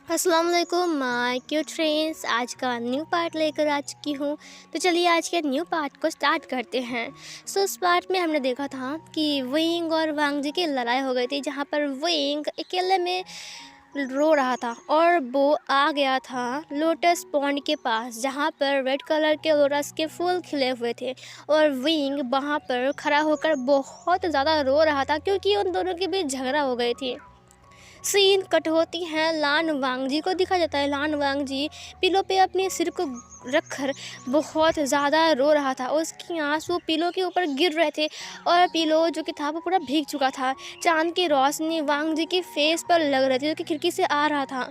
अस्सलाम वालेकुम my cute friends. आज का न्यू पार्ट लेकर आ चुकी हूँ। तो चलिए आज के न्यू पार्ट को स्टार्ट करते हैं। उस पार्ट में हमने देखा था कि विंग और वांग जी की लड़ाई हो गई थी, जहाँ पर विंग अकेले में रो रहा था और वो आ गया था लोटस पॉन्ड के पास, जहाँ पर रेड कलर के लोटस के फूल खिले हुए थे। और विंग वहाँ पर खड़ा होकर बहुत ज़्यादा रो रहा था क्योंकि उन दोनों के बीच झगड़ा हो गई थी। सीन कट होती है, लान वांगजी को दिखा जाता है। लान वांगजी पिलो पे अपने सिर को रखकर बहुत ज़्यादा रो रहा था। उसकी आंसू पिलो के ऊपर गिर रहे थे और पिलो जो कि था वो पूरा भीग चुका था। चांद की रोशनी वांगजी के फेस पर लग रही थी, जो कि खिड़की से आ रहा था।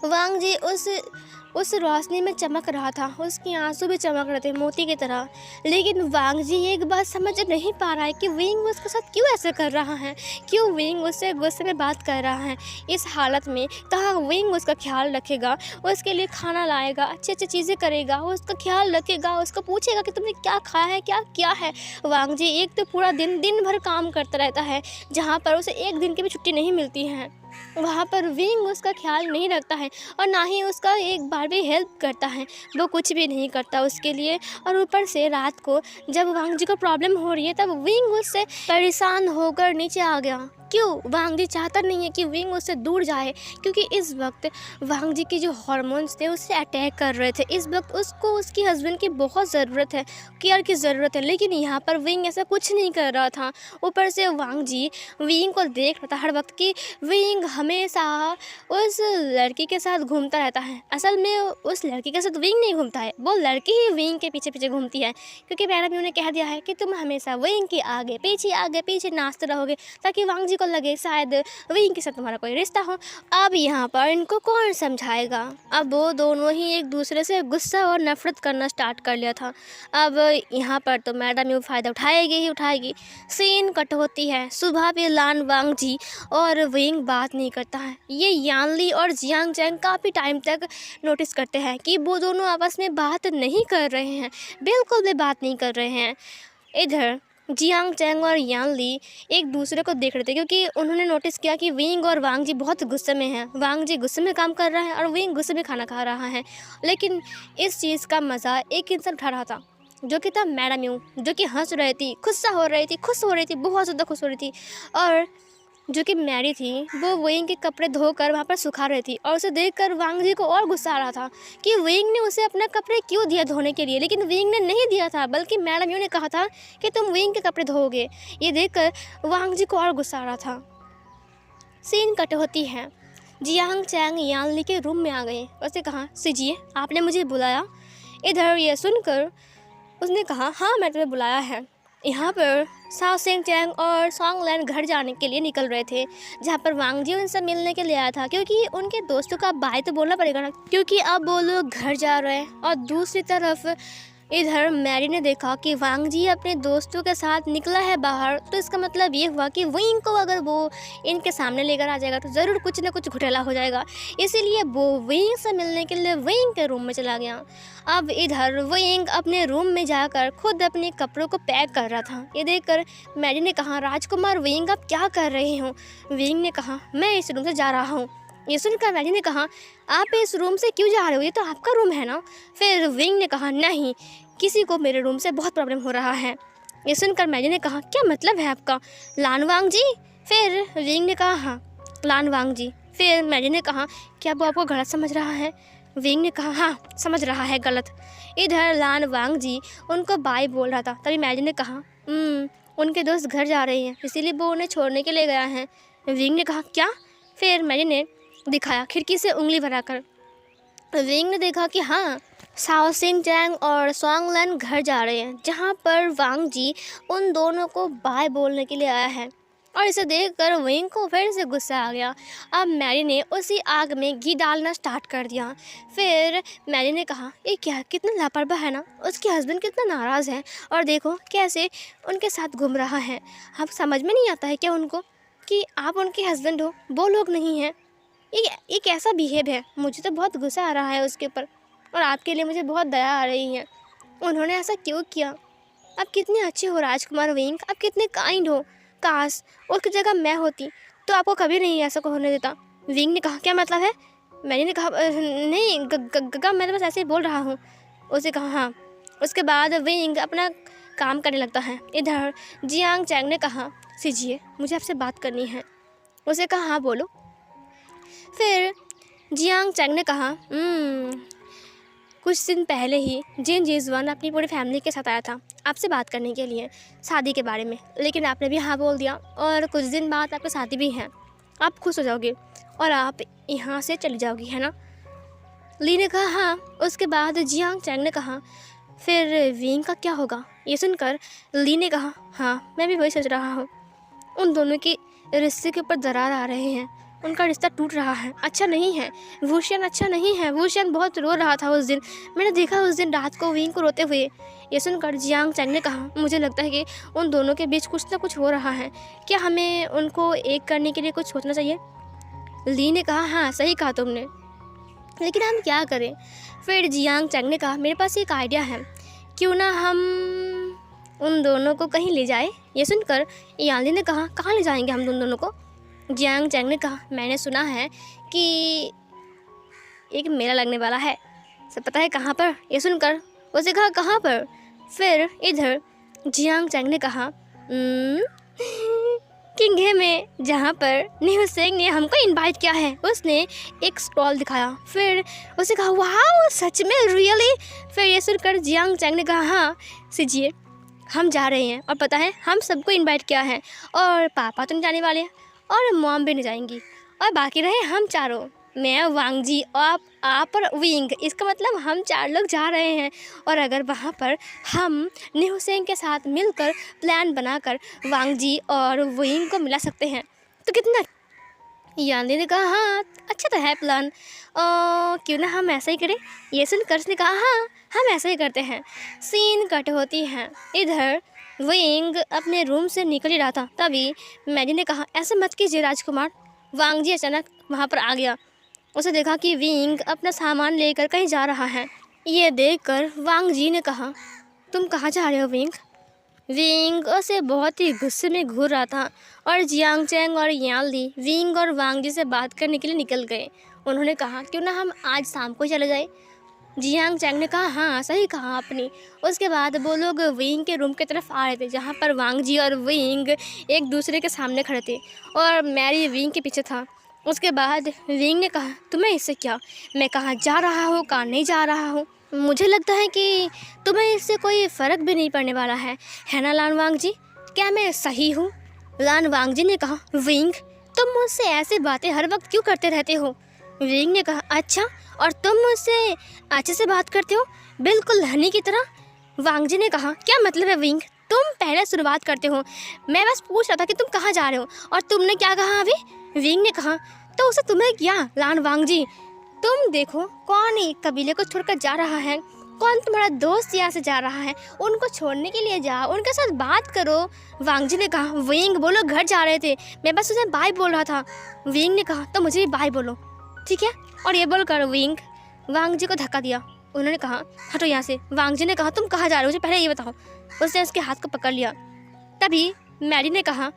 वांग जी उस रोशनी में चमक रहा था, उसके आंसू भी चमक रहे थे मोती की तरह। लेकिन वांग जी एक बात समझ नहीं पा रहा है कि विंग उसके साथ क्यों ऐसा कर रहा है, क्यों विंग उससे गुस्से में बात कर रहा है। इस हालत में कहाँ विंग उसका ख्याल रखेगा, उसके लिए खाना लाएगा, अच्छी अच्छी चीज़ें करेगा, उसका ख्याल रखेगा, उसको पूछेगा कि तुमने क्या खाया है, क्या किया है। वांग जी एक तो पूरा दिन दिन भर काम करता रहता है, जहाँ पर उसे एक दिन की भी छुट्टी नहीं मिलती है। वहाँ पर विंग उसका ख्याल नहीं रखता है और ना ही उसका एक बार भी हेल्प करता है। वो कुछ भी नहीं करता उसके लिए। और ऊपर से रात को जब वांग जी को प्रॉब्लम हो रही है, तब विंग उससे परेशान होकर नीचे आ गया। क्यों? वांग जी चाहता नहीं है कि विंग उससे दूर जाए, क्योंकि इस वक्त वांग जी के जो हार्मोन्स थे उससे अटैक कर रहे थे। इस वक्त उसको उसकी हस्बैंड की बहुत ज़रूरत है, केयर की ज़रूरत है। लेकिन यहाँ पर विंग ऐसा कुछ नहीं कर रहा था। ऊपर से वांग जी विंग को देख रहा था हर वक्त कि विंग हमेशा उस लड़की के साथ घूमता रहता है। असल में उस लड़की के साथ विंग नहीं घूमता है, वो लड़की ही विंग के पीछे पीछे घूमती है। क्योंकि मैडम ने कह दिया है कि तुम हमेशा विंग के आगे पीछे नाचते रहोगे, ताकि वांग जी को लगे शायद विंग के साथ तुम्हारा कोई रिश्ता हो। अब यहाँ पर इनको कौन समझाएगा। अब वो दोनों ही एक दूसरे से गुस्सा और नफरत करना स्टार्ट कर लिया था। अब यहाँ पर तो मैडम ये फ़ायदा उठाएगी ही उठाएगी। सीन कट होती है, सुबह भी लान वांग जी और विंग बात नहीं करता है। ये यानली और जियांग चैंग काफ़ी टाइम तक नोटिस करते हैं कि वो दोनों आपस में बात नहीं कर रहे हैं, बिल्कुल भी बात नहीं कर रहे हैं। इधर जियांग चैंग और यानली एक दूसरे को देख रहे थे, क्योंकि उन्होंने नोटिस किया कि विंग और वांग जी बहुत गुस्से में हैं। वांग जी गुस्से में काम कर रहा है और विंग गुस्से में खाना खा रहा है। लेकिन इस चीज़ का मज़ा एक इंसान उठा रहा था, जो कि था मैडम यू, जो कि हंस रही थी, खुश हो रही थी, बहुत ज़्यादा खुश हो रही थी। और जो कि मैरी थी, वो विंग के कपड़े धोकर वहाँ पर सुखा रही थी। और उसे देखकर वांग जी को और गुस्सा आ रहा था कि विंग ने उसे अपना कपड़े क्यों दिया धोने के लिए। लेकिन विंग ने नहीं दिया था, बल्कि मैडम यू ने कहा था कि तुम विंग के कपड़े धोओगे। ये देखकर वांग जी को और गुस्सा आ रहा था। सीन कट होती है, जियांग चैंग यानली के रूम में आ गए। उसने कहा, सीजिए आपने मुझे बुलाया। इधर ये सुनकर उसने कहा, हाँ मैं तुम्हें बुलाया है। यहाँ पर साओ सेंग चैंग और सॉन्ग लैन घर जाने के लिए निकल रहे थे, जहाँ पर वांग जी उनसे मिलने के लिए आया था। क्योंकि उनके दोस्तों का बाय तो बोलना पड़ेगा ना, क्योंकि अब वो लोग घर जा रहे हैं। और दूसरी तरफ इधर मैरी ने देखा कि वांग जी अपने दोस्तों के साथ निकला है बाहर, तो इसका मतलब ये हुआ कि विंग को अगर वो इनके सामने लेकर आ जाएगा तो ज़रूर कुछ ना कुछ घोटाला हो जाएगा। इसीलिए वो विंग से मिलने के लिए विंग के रूम में चला गया। अब इधर विंग अपने रूम में जाकर खुद अपने कपड़ों को पैक कर रहा था। ये देखकर मैरी ने कहा, राजकुमार विंग आप क्या कर रहे हो। विंग ने कहा, मैं इस रूम से जा रहा हूँ। ये सुनकर मैरी ने कहा, आप इस रूम से क्यों जा रहे हो, ये तो आपका रूम है ना। फिर विंग ने कहा, नहीं, किसी को मेरे रूम से बहुत प्रॉब्लम हो रहा है। ये सुनकर मैरी ने कहा, क्या मतलब है आपका, लान वांग जी। फिर विंग ने कहा, हाँ लान वांग जी। फिर मैरी ने कहा, क्या वो आपको गलत समझ रहा है। विंग ने कहा, हाँ समझ रहा है गलत। इधर लान वांग जी उनको बाय बोल रहा था, तभी मैरी ने कहा, उनके दोस्त घर जा रहे हैं, इसीलिए वो उन्हें छोड़ने के लिए गया है। विंग ने कहा, क्या। फिर मैरी ने दिखाया खिड़की से उंगली भराकर। विंग ने देखा कि हाँ, साओ सिंह चैंग और सॉन्ग लैन घर जा रहे हैं, जहाँ पर वांग जी उन दोनों को बाय बोलने के लिए आया है। और इसे देखकर विंग को फिर से गुस्सा आ गया। अब मैरी ने उसी आग में घी डालना स्टार्ट कर दिया। फिर मैरी ने कहा, ये क्या, कितना लापरवाह है ना, उसके हस्बैंड कितना नाराज़ है और देखो कैसे उनके साथ घूम रहा है। अब समझ में नहीं आता है क्या उनको कि आप उनके हस्बैंड हो, वो लोग नहीं हैं। ये कैसा बिहेव है, मुझे तो बहुत गुस्सा आ रहा है उसके ऊपर, और आपके लिए मुझे बहुत दया आ रही है। उन्होंने ऐसा क्यों किया। आप कितने अच्छे हो राजकुमार विंग, आप कितने काइंड हो। काश उसकी जगह मैं होती तो आपको कभी नहीं ऐसा होने देता। विंग ने कहा क्या मतलब है? मैरी ने कहा नहीं गगा मैं तो बस ऐसे ही बोल रहा हूँ। उसे कहा हाँ। उसके बाद विंग अपना काम करने लगता है। इधर जियांग चैंग ने कहा सीजिए मुझे आपसे बात करनी है। उसे कहा हाँ बोलो। फिर जियांग चैंग ने कहा कुछ दिन पहले ही जिन जीजवान अपनी पूरी फैमिली के साथ आया था आपसे बात करने के लिए शादी के बारे में, लेकिन आपने भी हाँ बोल दिया और कुछ दिन बाद आपकी शादी भी है। आप खुश हो जाओगे और आप यहाँ से चली जाओगी, है ना? ली ने कहा हाँ। उसके बाद जियांग चैंग ने कहा फिर विंग का क्या होगा? ये सुनकर ली ने कहा हाँ मैं भी वही सोच रहा हूँ। उन दोनों के रिश्ते के ऊपर दरार आ रहे हैं, उनका रिश्ता टूट रहा है, अच्छा नहीं है। वूशियन अच्छा नहीं है। वूशियन बहुत रो रहा था उस दिन, मैंने देखा उस दिन रात को विंग को रोते हुए। ये सुनकर जियांग चैंग ने कहा मुझे लगता है कि उन दोनों के बीच कुछ ना कुछ हो रहा है, क्या हमें उनको एक करने के लिए कुछ सोचना चाहिए? ली ने कहा हाँ सही कहा तुमने, लेकिन हम क्या करें? फिर जियांग चैंग ने कहा मेरे पास एक आइडिया है, क्यों ना हम उन दोनों को कहीं ले जाए। ये सुनकर याली ने कहा कहाँ ले जाएंगे हम उन दोनों को? जियांग चैंग ने कहा मैंने सुना है कि एक मेला लगने वाला है, सब पता है कहाँ पर? ये सुनकर उसे कहा कहाँ पर? फिर इधर जियांग चैंग ने कहा किंघे में, जहाँ पर न्यू सेंग ने हमको इनवाइट किया है। उसने एक स्टॉल दिखाया। फिर उसे कहा वाह सच में रियली? फिर ये सुनकर जियांग चैंग ने कहा हाँ सीजिए हम जा रहे हैं, और पता है हम सबको इनवाइट किया है, और पापा तो नहीं जाने वाले हैं और मॉम भी नहीं जाएंगी, और बाकी रहे हम चारों, मैं वांग जी आप और विंग। इसका मतलब हम 4 लोग जा रहे हैं, और अगर वहाँ पर हम न्यू सेंग के साथ मिलकर प्लान बनाकर वांग जी और विंग को मिला सकते हैं तो कितना। यानी ने कहा हाँ अच्छा तो है प्लान, क्यों ना हम ऐसा ही करें? ये सुनकर उसने कहा हाँ हम ऐसा ही करते हैं। सीन कट होती हैं। इधर विंग अपने रूम से निकल ही रहा था, तभी मैरी ने कहा ऐसा मत कीजिए राजकुमार। वांग जी अचानक वहाँ पर आ गया। उसे देखा कि विंग अपना सामान लेकर कहीं जा रहा है। ये देखकर वांग जी ने कहा तुम कहाँ जा रहे हो विंग? विंग उसे बहुत ही गुस्से में घूर रहा था, और जियांग चैंग और यान ली विंग और वांग जी से बात करने के लिए निकल गए। उन्होंने कहा क्यों ना हम आज शाम को चले जाए। जियांग चैंग ने कहा हाँ सही कहा आपने। उसके बाद वो लोग विंग के रूम की तरफ आ रहे थे, जहाँ पर वांग जी और विंग एक दूसरे के सामने खड़े थे, और मैरी विंग के पीछे था। उसके बाद विंग ने कहा तुम्हें इससे क्या? मैं कहाँ जा रहा हूँ कहाँ नहीं जा रहा हूँ, मुझे लगता है कि तुम्हें इससे कोई फ़र्क भी नहीं पड़ने वाला है ना लान वांग जी? क्या मैं सही हूँ? लान वांग जी ने कहा विंग तुम मुझसे ऐसी बातें हर वक्त क्यों करते रहते हो? विंग ने कहा अच्छा, और तुम मुझसे अच्छे से बात करते हो बिल्कुल हनी की तरह। वांग जी ने कहा क्या मतलब है विंग, तुम पहले शुरुआत करते हो, मैं बस पूछ रहा था कि तुम कहाँ जा रहे हो, और तुमने क्या कहा अभी? विंग ने कहा तो उसे तुम्हें क्या लान वांग जी? तुम देखो कौन एक कबीले को छोड़कर जा रहा है, कौन तुम्हारा दोस्त यहाँ से जा रहा है, उनको छोड़ने के लिए जाओ, उनके साथ बात करो। वांग जी ने कहा विंग बोलो घर जा रहे थे, मैं बस उसे बाय बोल रहा था। विंग ने कहा तो मुझे भी बाय बोलो ठीक है, और ये बोलकर विंग वांग जी को धक्का दिया। उन्होंने कहा हटो यहाँ से। वांग जी ने कहा तुम कहाँ जा रहे हो, मुझे पहले ये बताओ। उसने उसके हाथ को पकड़ लिया। तभी मैरी ने कहा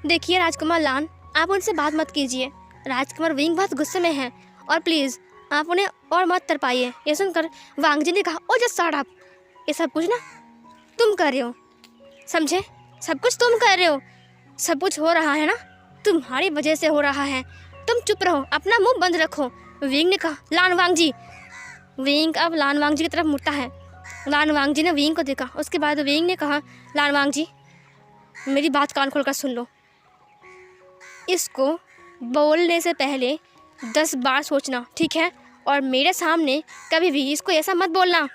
देखिए राजकुमार लान आप उनसे बात मत कीजिए, राजकुमार विंग बहुत गुस्से में हैं, और प्लीज़ आप उन्हें और मत तरपाइए। ये सुनकर वांग जी ने कहा ओ जस्ट शट अप, ये सब कुछ ना तुम कर रहे हो, समझे? सब कुछ तुम कर रहे हो, सब कुछ हो रहा है ना तुम्हारी वजह से हो रहा है, तुम चुप रहो, अपना मुंह बंद रखो। विंग ने कहा लान वांग जी। विंग अब लान वांग जी की तरफ मुड़ता है। लान वांग जी ने विंग को देखा। उसके बाद विंग ने कहा लान वांग जी मेरी बात कान खोलकर सुन लो, इसको बोलने से पहले 10 बार सोचना ठीक है, और मेरे सामने कभी भी इसको ऐसा मत बोलना।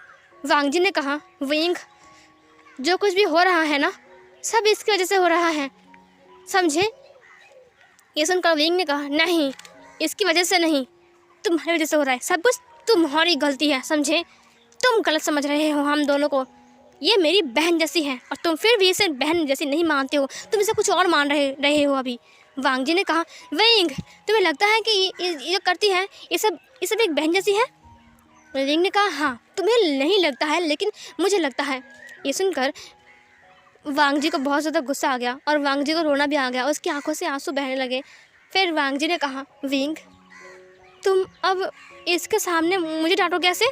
वांग जी ने कहा विंग जो कुछ भी हो रहा है ना सब इसकी वजह से हो रहा है, समझे? ये सुनकर विंग ने कहा नहीं इसकी वजह से नहीं, तुम्हारी वजह से हो रहा है, सब कुछ तुम्हारी गलती है, समझे? तुम गलत समझ रहे हो हम दोनों को, ये मेरी बहन जैसी है और तुम फिर भी इसे बहन जैसी नहीं मानते हो, तुम इसे कुछ और मान रहे हो अभी। वांग जी ने कहा विंग तुम्हें लगता है कि ये करती है ये सब एक बहन जैसी है? विंग ने कहा हाँ तुम्हें नहीं लगता है लेकिन मुझे लगता है। ये सुनकर वांग जी को बहुत ज़्यादा गुस्सा आ गया और वांग जी को रोना भी आ गया, उसकी आंखों से आंसू बहने लगे। फिर वांग जी ने कहा विंग तुम अब इसके सामने मुझे डांटो कैसे?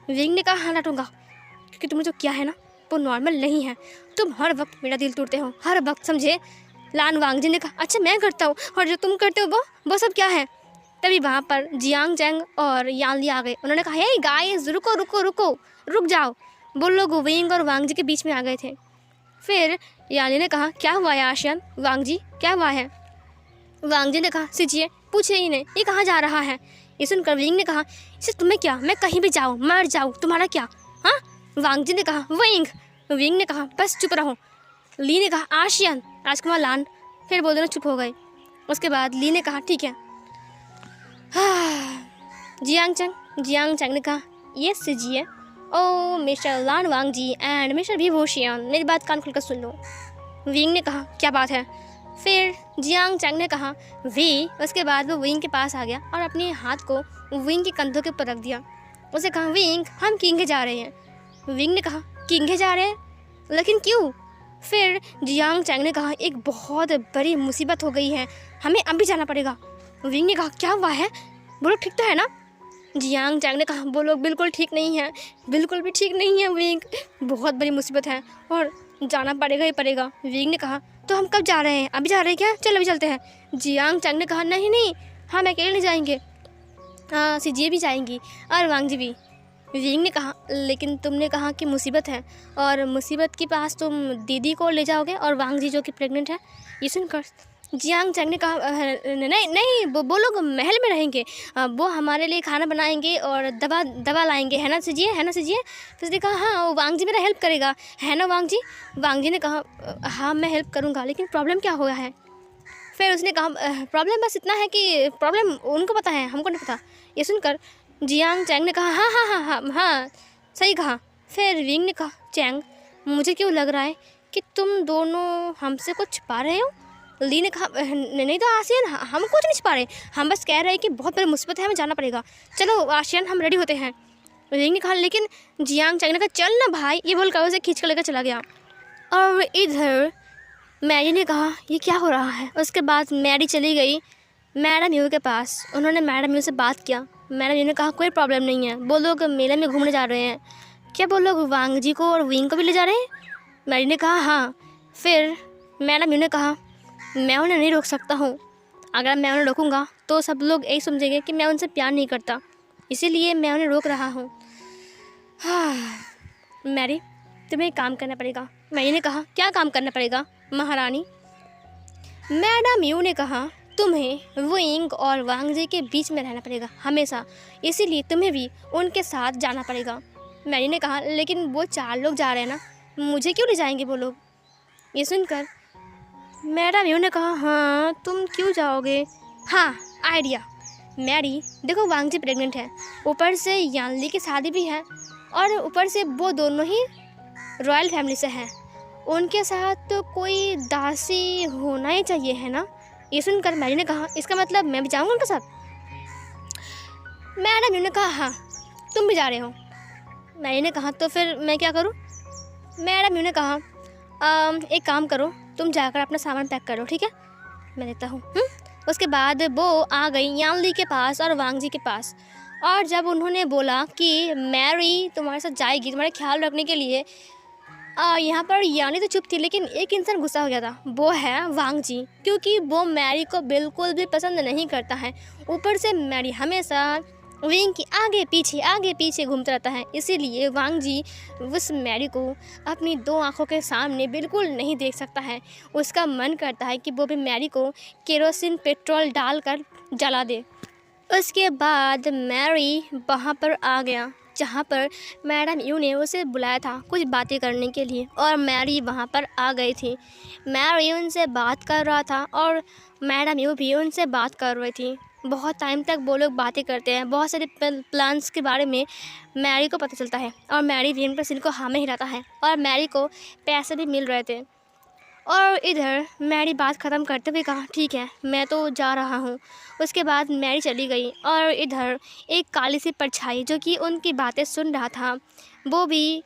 विंग ने कहा हाँ डांटूंगा, क्योंकि तुमने जो किया है ना वो नॉर्मल नहीं है। तुम हर वक्त मेरा दिल तोड़ते हो, हर वक्त, समझे? लान वांगजी ने कहा अच्छा मैं करता हूँ, और जो तुम करते हो वो सब क्या है? तभी वहाँ पर जियांग चैंग और यानली आ गए। उन्होंने कहा हे गाइस रुको रुको रुको, रुक जाओ। वो लोग विंग और वांगजी के बीच में आ गए थे। फिर यानली ने कहा क्या हुआ है आशियान? वांगजी क्या हुआ है? वांगजी ने कहा सीजिए पूछे ही नहीं, ये कहाँ जा रहा है? ये सुनकर विंग ने कहा इसे तुम्हें क्या, मैं कहीं भी जाऊँ मर जाऊँ तुम्हारा क्या? हाँ, वांगजी ने कहा विंग ने कहा बस चुप रहो। ली ने कहा आशियान राजकुमार लान। फिर वो दोनों चुप हो गए। उसके बाद ली ने कहा ठीक है। जियांग चैंग ने कहा ये सीजिए। ओ मिस्टर लान वांगजी एंड मिस्टर विभूषियन, मेरी बात कान खुलकर सुन लो। विंग ने कहा क्या बात है? फिर जियांग चैंग ने कहा वी। उसके बाद वो विंग के पास आ गया और अपने हाथ को विंग के कंधों के ऊपर रख दिया। उसे कहा विंग हम किंगे जा रहे हैं। विंग ने कहा किंगे जा रहे हैं, लेकिन क्यों? फिर जियांग चैंग ने कहा एक बहुत बड़ी मुसीबत हो गई है, हमें अभी जाना पड़ेगा। विंग ने कहा क्या हुआ है? वो लोग ठीक तो है ना? जियांग चैंग ने कहा वो लोग बिल्कुल ठीक नहीं है, बिल्कुल भी ठीक नहीं है विंग, बहुत बड़ी मुसीबत है और जाना पड़ेगा ही पड़ेगा। विंग ने कहा तो हम कब जा रहे हैं? अभी जा रहे हैं क्या? चलो अभी चलते हैं। जियांग चैंग ने कहा नहीं नहीं हम अकेले नहीं जाएंगे, हाँ सीजिए भी जाएंगी और वांगजी भी। विंग ने कहा लेकिन तुमने कहा कि मुसीबत है और मुसीबत के पास तुम दीदी को ले जाओगे और वांगजी जो कि प्रेग्नेंट है। ये सुनकर जियांग चैंग ने कहा नहीं नहीं वो लोग महल में रहेंगे, वो हमारे लिए खाना बनाएंगे और दवा लाएंगे, है ना सीजिए, है ना सीजिए। फिर उसने कहा हाँ वांगजी मेरा हेल्प करेगा, है ना वांगजी? वांगजी ने कहा हाँ मैं हेल्प करूँगा, लेकिन प्रॉब्लम क्या हुआ है? फिर उसने कहा प्रॉब्लम बस इतना है कि प्रॉब्लम उनको पता है, हमको नहीं पता। ये सुनकर जियांग चैंग ने कहा हाँ हाँ हाँ हाँ हाँ सही कहा। फिर विंग ने कहा चैंग मुझे क्यों लग रहा है कि तुम दोनों हमसे कुछ छिपा रहे हो। ली ने कहा नहीं तो आशियान हम कुछ नहीं छिपा रहे, हम बस कह रहे हैं कि बहुत बड़ी मुसीबत है, हमें जाना पड़ेगा, चलो आशियान हम रेडी होते हैं। विंग ने कहा लेकिन जियांग चैंग ने कहा चल ना भाई, ये बोलकर उसे खींच कर लेकर चला गया। और इधर मैरी ने कहा ये क्या हो रहा है? उसके बाद मैरी चली गई मैडम यू के पास। उन्होंने मैडम यू से बात किया। मैडम यू ने कहा कोई प्रॉब्लम नहीं है, वो लोग मेले में घूमने जा रहे हैं। क्या वो लोग वांगजी को और विंग को भी ले जा रहे हैं? मैरी ने कहा हाँ। फिर मैडम यू ने कहा मैं उन्हें नहीं रोक सकता हूँ, अगर मैं उन्हें रोकूँगा तो सब लोग यही समझेंगे कि मैं उनसे प्यार नहीं करता, इसीलिए मैं उन्हें रोक रहा हूँ। हाँ मैरी तुम्हें काम करना पड़ेगा। मैरी ने कहा क्या काम करना पड़ेगा महारानी? मैडम यू ने कहा तुम्हें विंग और वांगजी के बीच में रहना पड़ेगा हमेशा, इसीलिए तुम्हें भी उनके साथ जाना पड़ेगा। मैरी ने कहा लेकिन वो 4 लोग जा रहे हैं ना, मुझे क्यों ले जाएंगे वो लोग? ये सुनकर मैडम यू ने कहा हाँ तुम क्यों जाओगे? हाँ आइडिया। मैरी देखो वांगजी प्रेग्नेंट है, ऊपर से यानली की शादी भी है और ऊपर से वो दोनों ही रॉयल फैमिली से हैं, उनके साथ तो कोई दासी होना ही चाहिए, है ना? ये सुनकर मैरी ने कहा इसका मतलब मैं भी जाऊँगा उनके साथ? मैडम यू ने कहा हाँ तुम भी जा रहे हो। मैरी ने कहा तो फिर मैं क्या करूँ? मैडम यू ने कहा एक काम करो, तुम जाकर अपना सामान पैक करो, ठीक है, मैं देता हूँ। उसके बाद वो आ गई यानली के पास और वांगजी के पास, और जब उन्होंने बोला कि मैरी तुम्हारे साथ जाएगी तुम्हारा ख्याल रखने के लिए, यहाँ पर यानी तो चुप थी, लेकिन एक इंसान गुस्सा हो गया था, वो है वांगजी, क्योंकि वो मैरी को बिल्कुल भी पसंद नहीं करता है। ऊपर से मैरी हमेशा विंग की आगे पीछे घूमता रहता है, इसीलिए वांगजी उस मैरी को अपनी 2 आँखों के सामने बिल्कुल नहीं देख सकता है। उसका मन करता है कि वो भी मैरी को केरोसिन पेट्रोल डालकर जला दे। उसके बाद मैरी वहाँ पर आ गया जहाँ पर मैडम यू ने उसे बुलाया था कुछ बातें करने के लिए, और मैरी वहाँ पर आ गई थी। मैरी उनसे बात कर रहा था और मैडम यू भी उनसे बात कर रही थी। बहुत टाइम तक वो लोग बातें करते हैं, बहुत सारे प्लान्स के बारे में मैरी को पता चलता है, और मैरी भी इन पर सिर को हाँ में हिलाता है, और मैरी को पैसे भी मिल रहे थे। और इधर मैरी बात ख़त्म करते हुए कहा ठीक है मैं तो जा रहा हूँ। उसके बाद मैरी चली गई, और इधर एक काली सी परछाई जो कि उनकी बातें सुन रहा था वो भी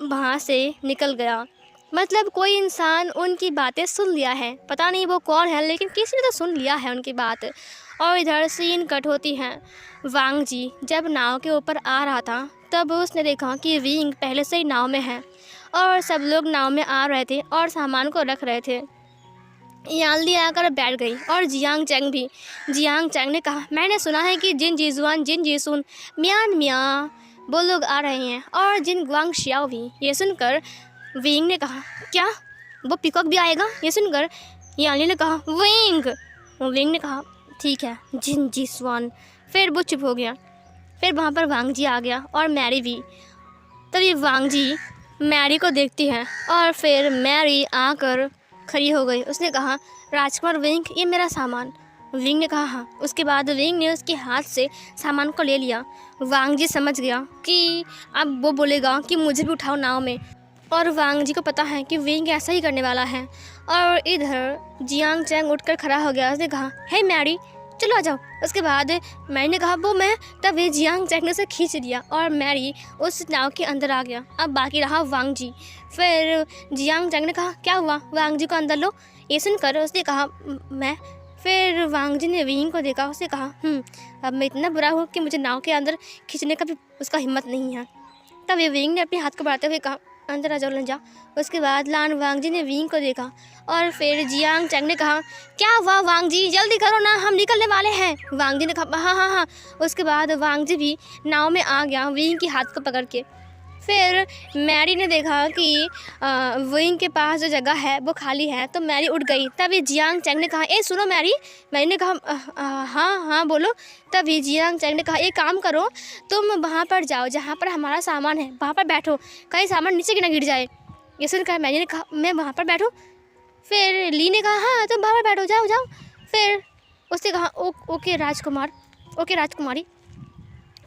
वहाँ से निकल गया। मतलब कोई इंसान उनकी बातें सुन लिया है, पता नहीं वो कौन है, लेकिन किसी ने तो सुन लिया है उनकी बात। और इधर सीन कट होती है। वांग जी जब नाव के ऊपर आ रहा था तब उसने देखा कि विंग पहले से ही नाव में है और सब लोग नाव में आ रहे थे और सामान को रख रहे थे। यानली आकर बैठ गई और जियांग चैंग भी। जियांग चैंग ने कहा, मैंने सुना है कि जिन जीजुआन, जिन जीसुन, मियान मियाँ वो लोग आ रहे हैं और जिन गुआंग शियाओ भी। ये सुनकर विंग ने कहा, क्या वो पीकॉक भी आएगा? ये सुनकर यानली ने कहा, विंग। विंग ने कहा, ठीक है जिन जीसुआन। फिर वो चुप हो गया। फिर वहाँ पर वांग जी आ गया और मैरी भी। तभी वांग जी मैरी को देखती है और फिर मैरी आकर खड़ी हो गई। उसने कहा, राजकुमार विंग, ये मेरा सामान। विंग ने कहा, हाँ। उसके बाद विंग ने उसके हाथ से सामान को ले लिया। वांग जी समझ गया कि अब वो बोलेगा कि मुझे भी उठाओ नाव में, और वांग जी को पता है कि विंग ऐसा ही करने वाला है। और इधर जियांग चैंग उठकर खड़ा हो गया। उसने कहा, हे मैरी, चलो आ जाओ। उसके बाद मैरी ने कहा, वो मैं। तब वे जियांग चैंग ने उसे खींच लिया और मैरी उस नाव के अंदर आ गया। अब बाकी रहा वांग जी। फिर जियांग चैंग ने कहा, क्या हुआ? वांग जी को अंदर लो। ये सुनकर उसने कहा, मैं। फिर वांग जी ने विंग को देखा। उसने कहा, अब मैं इतना बुरा हूँ कि मुझे नाव के अंदर खींचने का भी उसका हिम्मत नहीं है। तब विंग ने अपने हाथ को बढ़ाते हुए कहा, अंदर आ जाओ लंजा। उसके बाद लान वांग जी ने विंग को देखा और फिर जियांग चैंग ने कहा, क्या हुआ वांग जी, जल्दी करो ना, हम निकलने वाले हैं। वांग जी ने कहा, हाँ हाँ हाँ। उसके बाद वांग जी भी नाव में आ गया विंग के हाथ को पकड़ के। फिर मैरी ने देखा कि विंग के पास जो जगह है वो खाली है, तो मैरी उठ गई। तभी जियांग चैंग ने कहा, ए सुनो मैरी। मैरी ने कहा, हाँ हाँ बोलो। तभी जियांग चैंग ने कहा, एक काम करो, तुम वहाँ पर जाओ जहाँ पर हमारा सामान है, वहाँ पर बैठो, कहीं सामान नीचे ना गिर जाए। ये सुनकर मैरी ने कहा, मैं वहाँ पर बैठूँ? फिर ली ने कहा, हाँ तुम वहाँ पर बैठो, जाओ जाओ। फिर उसने कहा, ओके राजकुमार, ओके राजकुमारी।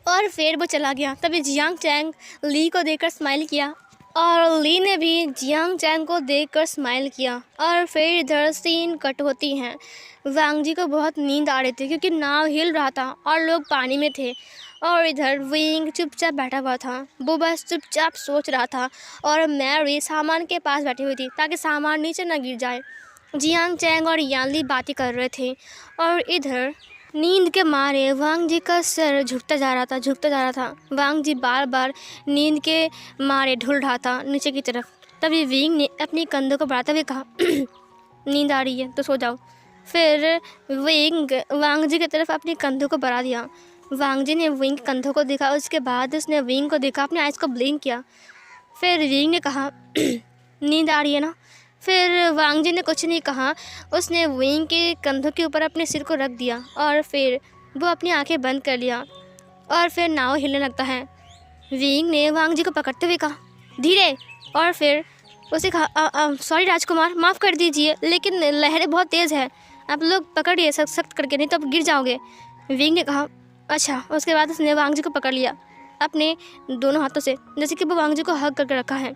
और फिर वो चला गया। तभी जियांग चैंग ली को देखकर स्माइल किया और ली ने भी जियांग चैंग को देखकर स्माइल किया। और फिर इधर सीन कट होती हैं। वांग जी को बहुत नींद आ रही थी क्योंकि नाव हिल रहा था और लोग पानी में थे, और इधर विंग चुपचाप बैठा हुआ था। वो बस चुपचाप सोच रहा था और मैरी सामान के पास बैठी हुई थी ताकि सामान नीचे न गिर जाए। जियांग चैंग और यानली बातें कर रहे थे और इधर नींद के मारे वांग जी का सर झुकता जा रहा था। वांग जी बार बार नींद के मारे ढुल रहा था नीचे की तरफ। तभी विंग ने अपनी कंधों को बढ़ाते हुए कहा, नींद आ रही है तो सो जाओ। फिर विंग वांग जी की तरफ अपनी कंधों को बढ़ा दिया। वांग जी ने विंग के कंधों को देखा। उसके बाद उसने विंग को देखा, अपने आइज़ को ब्लिंक किया। फिर विंग ने कहा, नींद आ रही है ना? फिर वांग जी ने कुछ नहीं कहा। उसने विंग के कंधों के ऊपर अपने सिर को रख दिया और फिर वो अपनी आंखें बंद कर लिया और फिर नाव हिलने लगता है। विंग ने वांग जी को पकड़ते हुए कहा, धीरे। और फिर उसे कहा, सॉरी राजकुमार, माफ़ कर दीजिए, लेकिन लहरें बहुत तेज़ है, आप लोग पकड़िए सख्त करके, नहीं तो आप गिर जाओगे। विंग ने कहा, अच्छा। उसके बाद उसने वांग जी को पकड़ लिया अपने दोनों हाथों से, जैसे कि वो वांग जी को हग करके रखा है।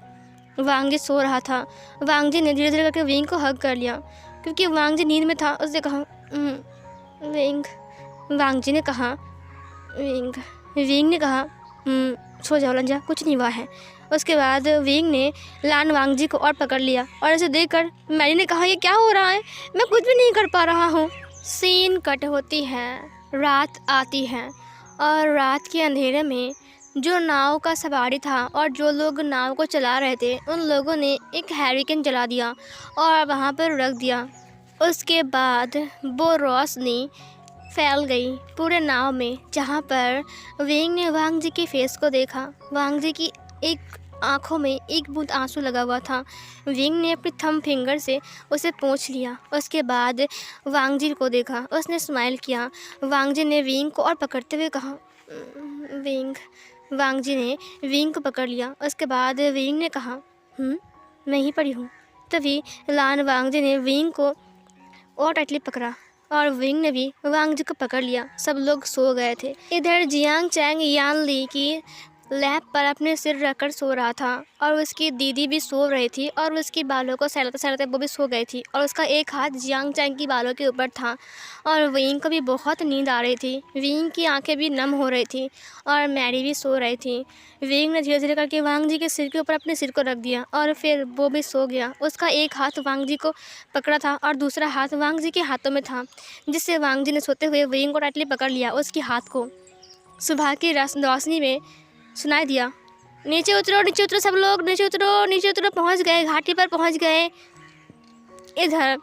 वांग जी सो रहा था। वांग जी ने धीरे धीरे करके विंग को हग कर लिया क्योंकि वांग जी नींद में था। उसने कहा, विंग। वांग जी ने कहा, विंग। विंग ने कहा, सो जाओ लंजा, कुछ नहीं हुआ है। उसके बाद विंग ने लान वांग जी को और पकड़ लिया और उसे देखकर मैरी ने कहा, ये क्या हो रहा है, मैं कुछ भी नहीं कर पा रहा हूँ। सीन कट होती है। रात आती है और रात के अंधेरे में जो नाव का सवारी था और जो लोग नाव को चला रहे थे उन लोगों ने एक हैरिकेन जला दिया और वहाँ पर रख दिया। उसके बाद वो रोशनी फैल गई पूरे नाव में। जहाँ पर विंग ने वांग जी के फेस को देखा। वांग जी की एक आँखों में एक बूंद आंसू लगा हुआ था। विंग ने अपनी थंब फिंगर से उसे पोंछ लिया। उसके बाद वांग जी को देखा, उसने स्माइल किया। वांग जी ने विंग को और पकड़ते हुए कहा, विंग। वांग जी ने विंग को पकड़ लिया। उसके बाद विंग ने कहा, मैं ही पड़ी हूँ। तभी लान वांग जी ने विंग को और टाइटली पकड़ा और विंग ने भी वांग जी को पकड़ लिया। सब लोग सो गए थे। इधर जियांग चैंग यान ली की लैब पर अपने सिर रखकर सो रहा था और उसकी दीदी भी सो रही थी और उसके बालों को सहलाते सहलाते वो भी सो गई थी और उसका एक हाथ जियांग चैंग की बालों के ऊपर था और विंग को भी बहुत नींद आ रही थी। विंग की आंखें भी नम हो रही थी और मैरी भी सो रही थी। विंग ने धीरे धीरे करके वांग जी के सिर के ऊपर अपने सिर को रख दिया और फिर वो भी सो गया। उसका एक हाथ वांग जी को पकड़ा था और दूसरा हाथ वांग जी के हाथों में था, जिससे वांग जी ने सोते हुए विंग को टाइटली पकड़ लिया। उसके हाथ को सुबह की रोशनी में सुनाई दिया, नीचे उतरो सब लोग, नीचे उतरो, पहुंच गए, घाटी पर पहुंच गए। इधर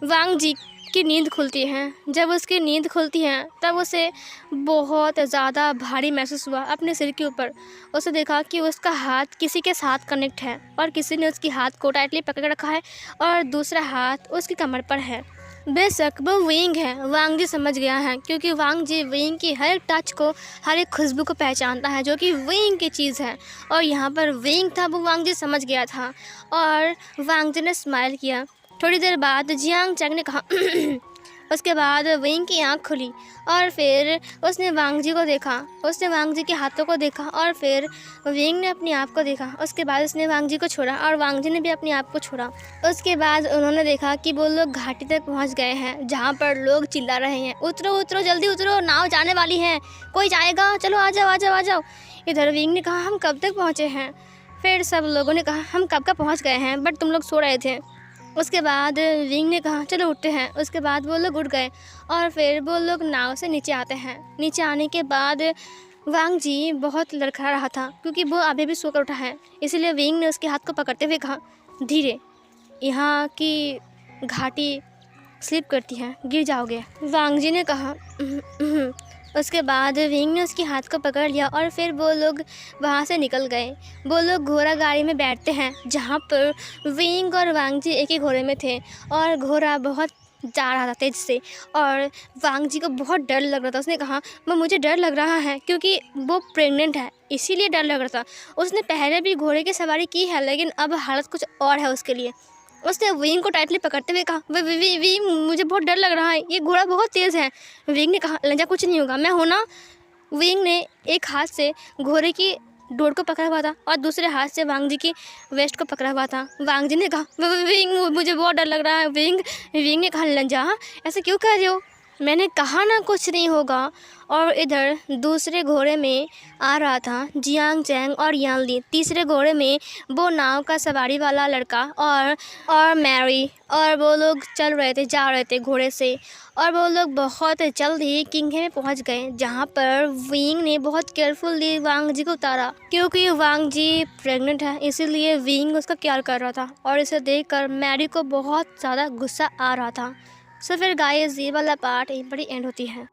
वांग जी की नींद खुलती है। जब उसकी नींद खुलती है तब उसे बहुत ज़्यादा भारी महसूस हुआ अपने सिर के ऊपर। उसे देखा कि उसका हाथ किसी के साथ कनेक्ट है और किसी ने उसके हाथ को टाइटली पकड़ रखा है और दूसरा हाथ उसकी कमर पर है। बेशक वो विंग है, वांग जी समझ गया है, क्योंकि वांग जी विंग की हर एक टच को, हर एक खुशबू को पहचानता है जो कि विंग की चीज़ है। और यहाँ पर विंग था, वो वांग जी समझ गया था और वांग जी ने स्माइल किया। थोड़ी देर बाद जियांग चैंग ने कहा उसके बाद विंग की आंख खुली और फिर उसने वांग जी को देखा, उसने वांग जी के हाथों को देखा और फिर विंग ने अपने आप को देखा। उसके बाद उसने वांग जी को छोड़ा और वांग जी ने भी अपने आप को छोड़ा। उसके बाद उन्होंने देखा कि वो लोग घाटी तक पहुंच गए हैं, जहां पर लोग चिल्ला रहे हैं, उतरो उतरो, जल्दी उतरो, नाव जाने वाली है, कोई जाएगा, चलो आ जाओ आ जाओ आ जाओ। इधर विंग ने कहा, हम कब तक पहुँचे हैं? फिर सब लोगों ने कहा, हम कब का पहुँच गए हैं, बट तुम लोग सो रहे थे। उसके बाद विंग ने कहा, चलो उठते हैं। उसके बाद वो लोग उठ गए और फिर वो लोग नाव से नीचे आते हैं। नीचे आने के बाद वांग जी बहुत लड़खड़ा रहा था, क्योंकि वो अभी भी सोकर उठा है। इसीलिए विंग ने उसके हाथ को पकड़ते हुए कहा, धीरे, यहाँ की घाटी स्लिप करती है, गिर जाओगे। वांग जी ने कहा उसके बाद विंग ने उसके हाथ को पकड़ लिया और फिर वो लोग वहाँ से निकल गए। वो लोग घोड़ा गाड़ी में बैठते हैं, जहाँ पर विंग और वांग जी एक ही घोड़े में थे और घोड़ा बहुत जा रहा था तेज से और वांग जी को बहुत डर लग रहा था। उसने कहा, मुझे डर लग रहा है, क्योंकि वो प्रेग्नेंट है, इसीलिए डर लग रहा था। उसने पहले भी घोड़े की सवारी की है, लेकिन अब हालत कुछ और है उसके लिए। उसने विंग को टाइटली पकड़ते हुए कहा, विंग, मुझे बहुत डर लग रहा है, ये घोड़ा बहुत तेज़ है। विंग ने कहा, लंजा, कुछ नहीं होगा, मैं हूँ ना। विंग ने एक हाथ से घोड़े की डोर को पकड़ा हुआ था और दूसरे हाथ से वांग जी की वेस्ट को पकड़ा हुआ था। वांग जी ने कहा, विंग, मुझे बहुत डर लग रहा है। विंग ने कहा, लंजा, ऐसे क्यों कह रहे हो? मैंने कहा ना कुछ नहीं होगा। और इधर दूसरे घोड़े में आ रहा था जियांग चैंग और यानली। तीसरे घोड़े में वो नाव का सवारी वाला लड़का और मैरी, और वो लोग चल रहे थे, जा रहे थे घोड़े से। और वो लोग बहुत जल्द ही किंगहे में पहुंच गए, जहां पर विंग ने बहुत केयरफुली वांग जी को उतारा, क्योंकि वांग जी प्रेग्नेंट है, इसीलिए विंग उसका केयर कर रहा था। और इसे देखकर मैरी को बहुत ज़्यादा गुस्सा आ रहा था। सो फिर गाइस, ये वाला पार्ट यहीं पर ही एंड होती है।